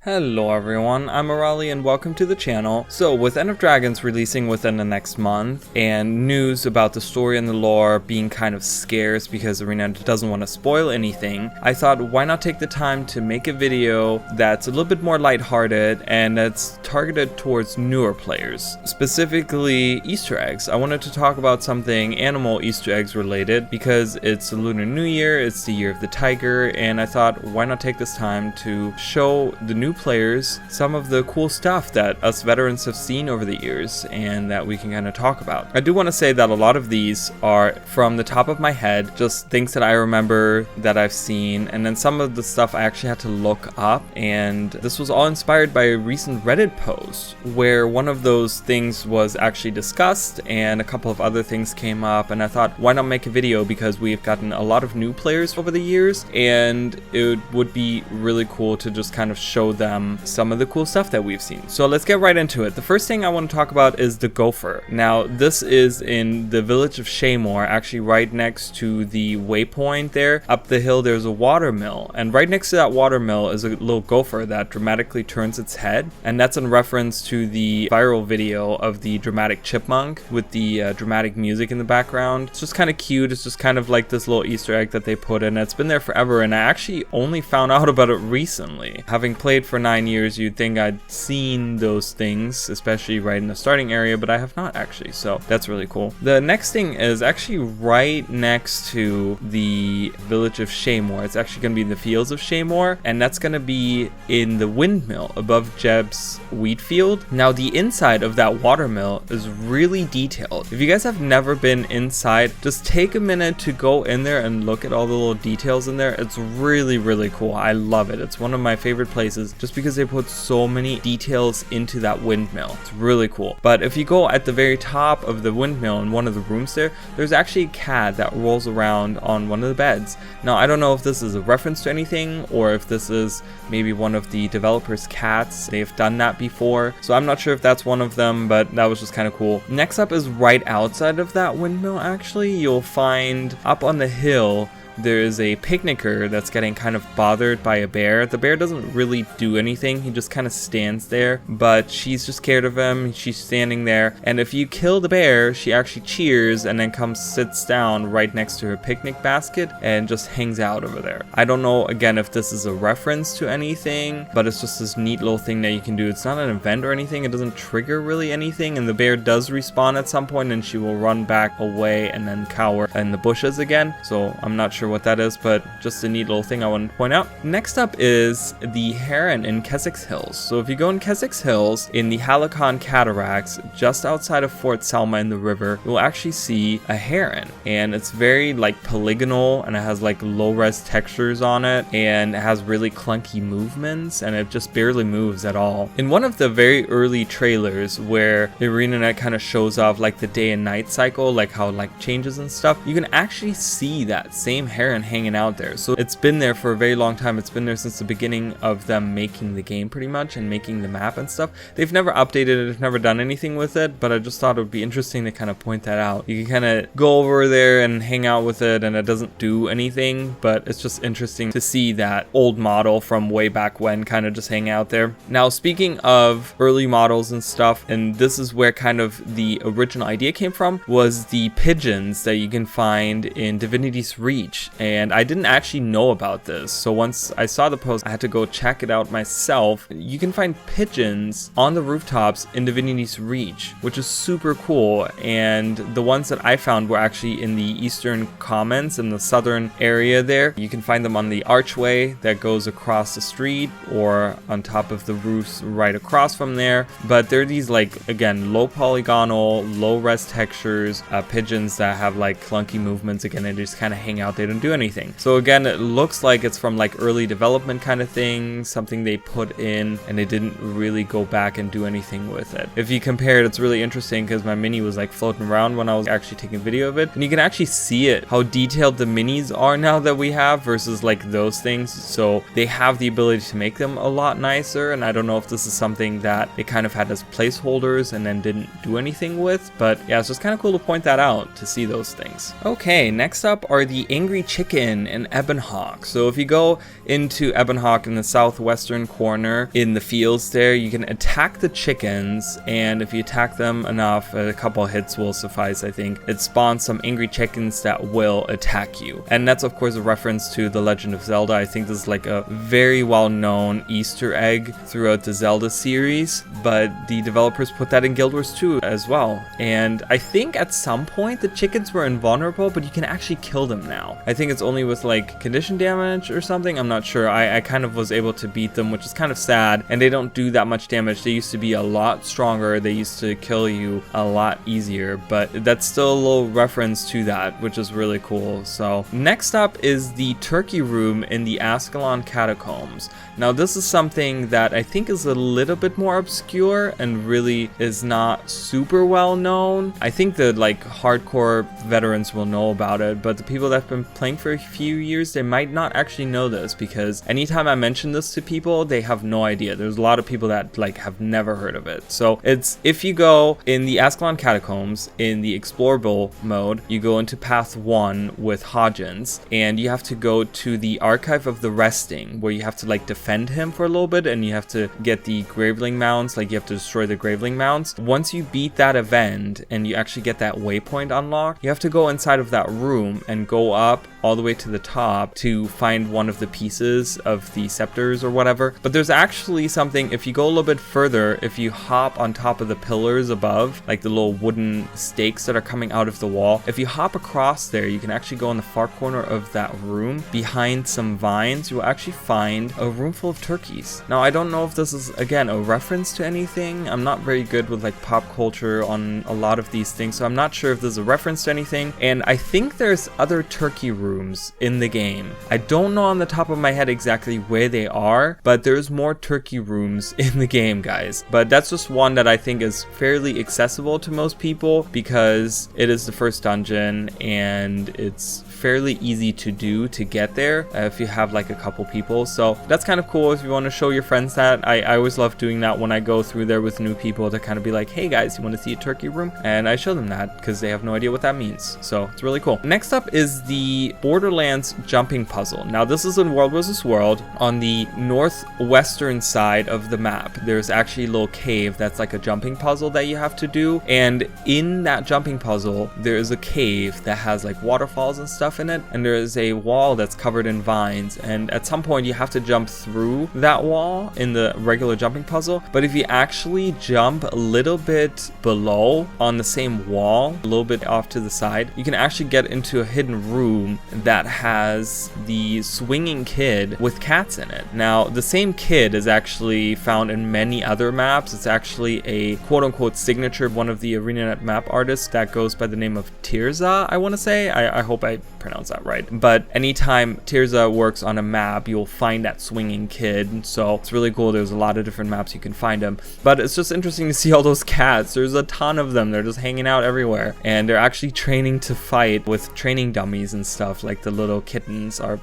Hello everyone, I'm Arali and welcome to the channel. So with End of Dragons releasing within the next month and news about the story and the lore being kind of scarce because Arena doesn't want to spoil anything, I thought why not take the time to make a video that's a little bit more lighthearted and that's targeted towards newer players. Specifically Easter eggs. I wanted to talk about something animal Easter eggs related because it's the Lunar New Year, it's the year of the tiger, and I thought why not take this time to show the new players some of the cool stuff that us veterans have seen over the years and that we can kind of talk about. I do want to say that a lot of these are from the top of my head, just things that I remember that I've seen, and then some of the stuff I actually had to look up, and this was all inspired by a recent Reddit post where one of those things was actually discussed and a couple of other things came up, and I thought why not make a video because we've gotten a lot of new players over the years and it would be really cool to just kind of show them some of the cool stuff that we've seen. So let's get right into it. The first thing I want to talk about is the Gopher. Now this is in the village of Shaymore, actually right next to the waypoint there. Up the hill there's a watermill, and right next to that watermill is a little gopher that dramatically turns its head, and that's in reference to the viral video of the dramatic chipmunk with the dramatic music in the background. It's just kind of cute. It's just kind of like this little Easter egg that they put in. It's been there forever and I actually only found out about it recently. Having played for 9 years, you'd think I'd seen those things, especially right in the starting area, but I have not actually, so that's really cool. The next thing is actually right next to the village of Shaymore. It's actually going to be in the fields of Shaymore, and that's going to be in the windmill above Jeb's wheat field. Now the inside of that watermill is really detailed. If you guys have never been inside, just take a minute to go in there and look at all the little details in there. It's really cool. I love it. It's one of my favorite places just because they put so many details into that windmill. It's really cool. But if you go at the very top of the windmill in one of the rooms there's actually a cat that rolls around on one of the beds. Now I don't know if this is a reference to anything or if this is maybe one of the developers' cats. They've done that before, so I'm not sure if that's one of them, but that was just kind of cool. Next up is right outside of that windmill. Actually, you'll find up on the hill there is a picnicker that's getting kind of bothered by a bear. The bear doesn't really do anything, he just kind of stands there, but she's just scared of him. She's standing there, and if you kill the bear, she actually cheers and then sits down right next to her picnic basket and just hangs out over there. I don't know again if this is a reference to anything, but it's just this neat little thing that you can do. It's not an event or anything, it doesn't trigger really anything, and the bear does respawn at some point and she will run back away and then cower in the bushes again. So I'm not sure what that is, but just a neat little thing I want to point out. Next up is the Heron in Kessick's Hills. So if you go in Kessick's Hills in the Halakon Cataracts, just outside of Fort Selma in the river, you'll actually see a heron, and it's very like polygonal and it has like low res textures on it, and it has really clunky movements, and it just barely moves at all. In one of the very early trailers where the ArenaNet kind of shows off like the day and night cycle, like how like changes and stuff, you can actually see that same heron hanging out there. So it's been there for a very long time. It's been there since the beginning of them making the game pretty much and making the map and stuff. They've never updated it, they've never done anything with it, but I just thought it would be interesting to kind of point that out. You can kind of go over there and hang out with it and it doesn't do anything, but it's just interesting to see that old model from way back when kind of just hang out there. Now speaking of early models and stuff, and this is where kind of the original idea came from, was the pigeons that you can find in Divinity's Reach. And I didn't actually know about this, so once I saw the post I had to go check it out myself. You can find pigeons on the rooftops in Divinity's Reach, which is super cool, and the ones that I found were actually in the eastern commons in the southern area there. You can find them on the archway that goes across the street or on top of the roofs right across from there, but they're these like, again, low polygonal, low res textures pigeons that have like clunky movements again, and just kind of hang out. They don't do anything. So again, it looks like it's from like early development kind of thing, something they put in and they didn't really go back and do anything with it. If you compare it, it's really interesting because my mini was like floating around when I was actually taking video of it, and you can actually see it, how detailed the minis are now that we have versus like those things. So they have the ability to make them a lot nicer, and I don't know if this is something that they kind of had as placeholders and then didn't do anything with, but yeah, it's just kind of cool to point that out to see those things. Okay, next up are the Angry angry chicken in Ebonhawk. So if you go into Ebonhawk in the southwestern corner in the fields there, you can attack the chickens, and if you attack them enough, a couple hits will suffice, I think. It spawns some angry chickens that will attack you. And that's of course a reference to The Legend of Zelda. I think this is like a very well-known Easter egg throughout the Zelda series, but the developers put that in Guild Wars 2 as well. And I think at some point the chickens were invulnerable, but you can actually kill them now. I think it's only with like condition damage or something, I'm not sure. I kind of was able to beat them, which is kind of sad, and they don't do that much damage. They used to be a lot stronger, they used to kill you a lot easier, but that's still a little reference to that, which is really cool. So next up is the turkey room in the Ascalon Catacombs. Now this is something that I think is a little bit more obscure and really is not super well known. I think the like hardcore veterans will know about it, but the people that have been playing for a few years, they might not actually know this, because anytime I mention this to people, they have no idea. There's a lot of people that like have never heard of it. So it's, if you go in the Ascalon Catacombs in the explorable mode, you go into path 1 with Hodgins, and you have to go to the Archive of the Resting, where you have to like defend him for a little bit, and you have to get the Graveling Mounds, like you have to destroy the Graveling Mounds. Once you beat that event and you actually get that waypoint unlocked, you have to go inside of that room and go up all the way to the top to find one of the pieces of the scepters or whatever. But there's actually something, if you go a little bit further, if you hop on top of the pillars above, like the little wooden stakes that are coming out of the wall, if you hop across there, you can actually go in the far corner of that room behind some vines. You'll actually find a room full of turkeys. Now I don't know if this is again a reference to anything. I'm not very good with like pop culture on a lot of these things, so I'm not sure if this is a reference to anything. And I think there's other turkey rooms in the game. I don't know on the top of my head exactly where they are, but there's more turkey rooms in the game, guys. But that's just one that I think is fairly accessible to most people because it is the first dungeon and it's fairly easy to do to get there if you have like a couple people. So that's kind of cool if you want to show your friends that. I always love doing that when I go through there with new people, to kind of be like, hey guys, you want to see a turkey room? And I show them that because they have no idea what that means. So it's really cool. Next up is the Borderlands jumping puzzle. Now this is in World vs. World. On the northwestern side of the map, there's actually a little cave that's like a jumping puzzle that you have to do. And in that jumping puzzle, there is a cave that has like waterfalls and stuff in it, and there is a wall that's covered in vines, and at some point you have to jump through that wall in the regular jumping puzzle. But if you actually jump a little bit below on the same wall, a little bit off to the side, you can actually get into a hidden room that has the swinging kid with cats in it. Now the same kid is actually found in many other maps. It's actually a quote-unquote signature of one of the ArenaNet map artists that goes by the name of Tirza, I want to say. I hope I pronounce that right. But anytime Tirza works on a map, you'll find that swinging kid. So it's really cool. There's a lot of different maps you can find him. But it's just interesting to see all those cats. There's a ton of them. They're just hanging out everywhere. And they're actually training to fight with training dummies and stuff. Like the little kittens are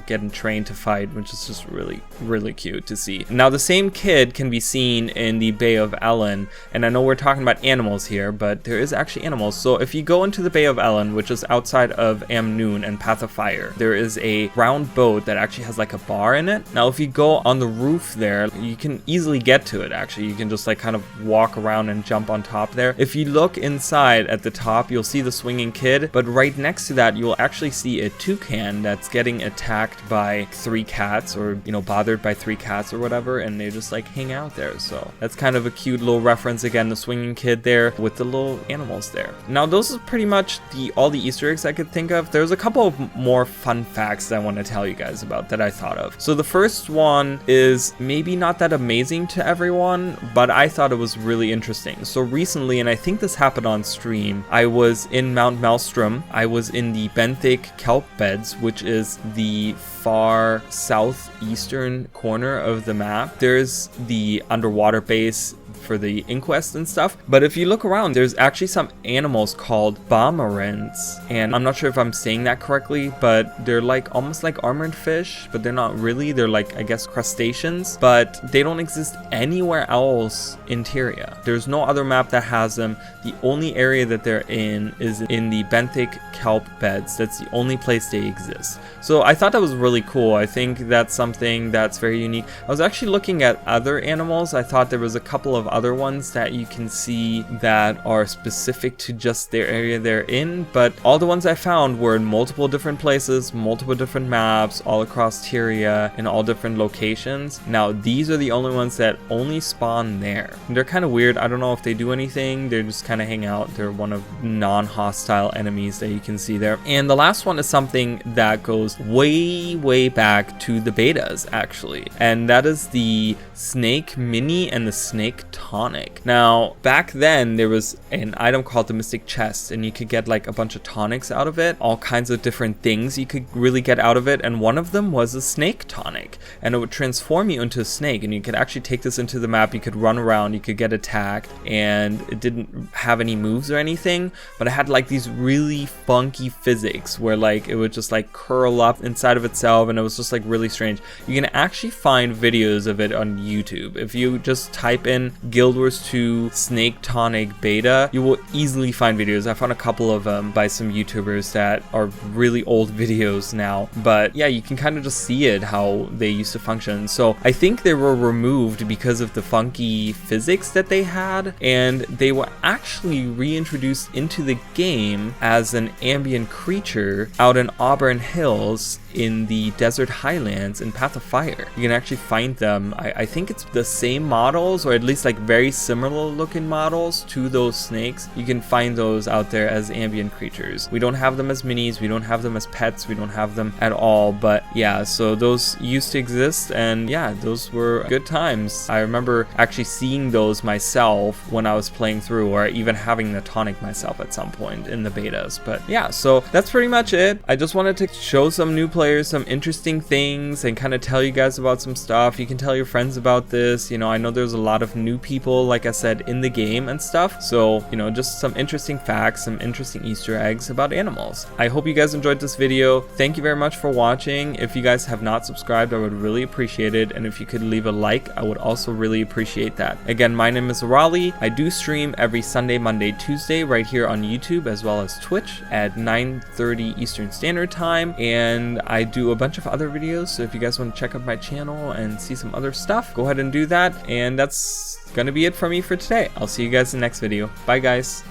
getting trained to fight, which is just really, really cute to see. Now the same kid can be seen in the Bay of Ellen. And I know we're talking about animals here, but there is actually animals. So if you go into the Bay of Ellen, which is outside of Amnoon and Path of Fire, there is a round boat that actually has like a bar in it. Now if you go on the roof there, you can easily get to it. Actually, you can just like kind of walk around and jump on top there. If you look inside at the top, you'll see the swinging kid, but right next to that you'll actually see a toucan that's getting attacked by 3 cats, or you know, bothered by 3 cats or whatever, and they just like hang out there. So that's kind of a cute little reference. Again, the swinging kid there with the little animals there. Now those are pretty much all the Easter eggs I could think of. There's a couple of more fun facts that I want to tell you guys about that I thought of. So the first one is maybe not that amazing to everyone, but I thought it was really interesting. So recently, and I think this happened on stream, I was in Mount Maelstrom. I was in the benthic kelp beds, which is the far southeastern corner of the map. There's the underwater base for the inquest and stuff. But if you look around, there's actually some animals called bomorants, and I'm not sure if I'm saying that correctly, but they're like almost like armored fish, but they're not really. They're like, I guess, crustaceans, but they don't exist anywhere else in Tyria. There's no other map that has them. The only area that they're in is in the benthic kelp beds. That's the only place they exist. So I thought that was really cool. I think that's something that's very unique. I was actually looking at other animals. I thought there was a couple of other ones that you can see that are specific to just their area they're in, but all the ones I found were in multiple different places, multiple different maps, all across Tyria in all different locations. Now these are the only ones that only spawn there. They're kind of weird. I don't know if they do anything. They just kind of hang out. They're one of non-hostile enemies that you can see there. And the last one is something that goes way back to the betas actually, and that is the snake mini and the snake tonic. Now back then there was an item called the mystic chest, and you could get like a bunch of tonics out of it, all kinds of different things you could really get out of it, and one of them was a snake tonic, and it would transform you into a snake, and you could actually take this into the map. You could run around, you could get attacked, and it didn't have any moves or anything, but it had like these really funky physics where like it would just like curl up inside of itself, and it was just like really strange. You can actually find videos of it on YouTube. If you just type in Guild Wars 2 Snake Tonic Beta, you will easily find videos. I found a couple of them by some YouTubers that are really old videos now, but yeah, you can kind of just see it, how they used to function. So I think they were removed because of the funky physics that they had, and they were actually reintroduced into the game as an ambient creature out in Auburn Hills in the Desert Highlands in Path of Fire. You can actually find them. I think it's the same models, or at least like very similar looking models to those snakes. You can find those out there as ambient creatures. We don't have them as minis, we don't have them as pets, we don't have them at all, but yeah, so those used to exist, and yeah, those were good times. I remember actually seeing those myself when I was playing through, or even having the tonic myself at some point in the betas. But yeah, so that's pretty much it. I just wanted to show some new players some interesting things and kind of tell you guys about some stuff. You can tell your friends about this. You know, I know there's a lot of new people, like I said, in the game and stuff, so you know, just some interesting facts, some interesting Easter eggs about animals. I hope you guys enjoyed this video. Thank you very much for watching. If you guys have not subscribed, I would really appreciate it, and if you could leave a like, I would also really appreciate that. Again, my name is Raleigh. I do stream every Sunday, Monday, Tuesday right here on YouTube as well as Twitch at 9:30 Eastern Standard Time, and I do a bunch of other videos, so if you guys want to check out my channel and see some other stuff, go ahead and do that. And that's gonna be it for me for today. I'll see you guys in the next video. Bye guys.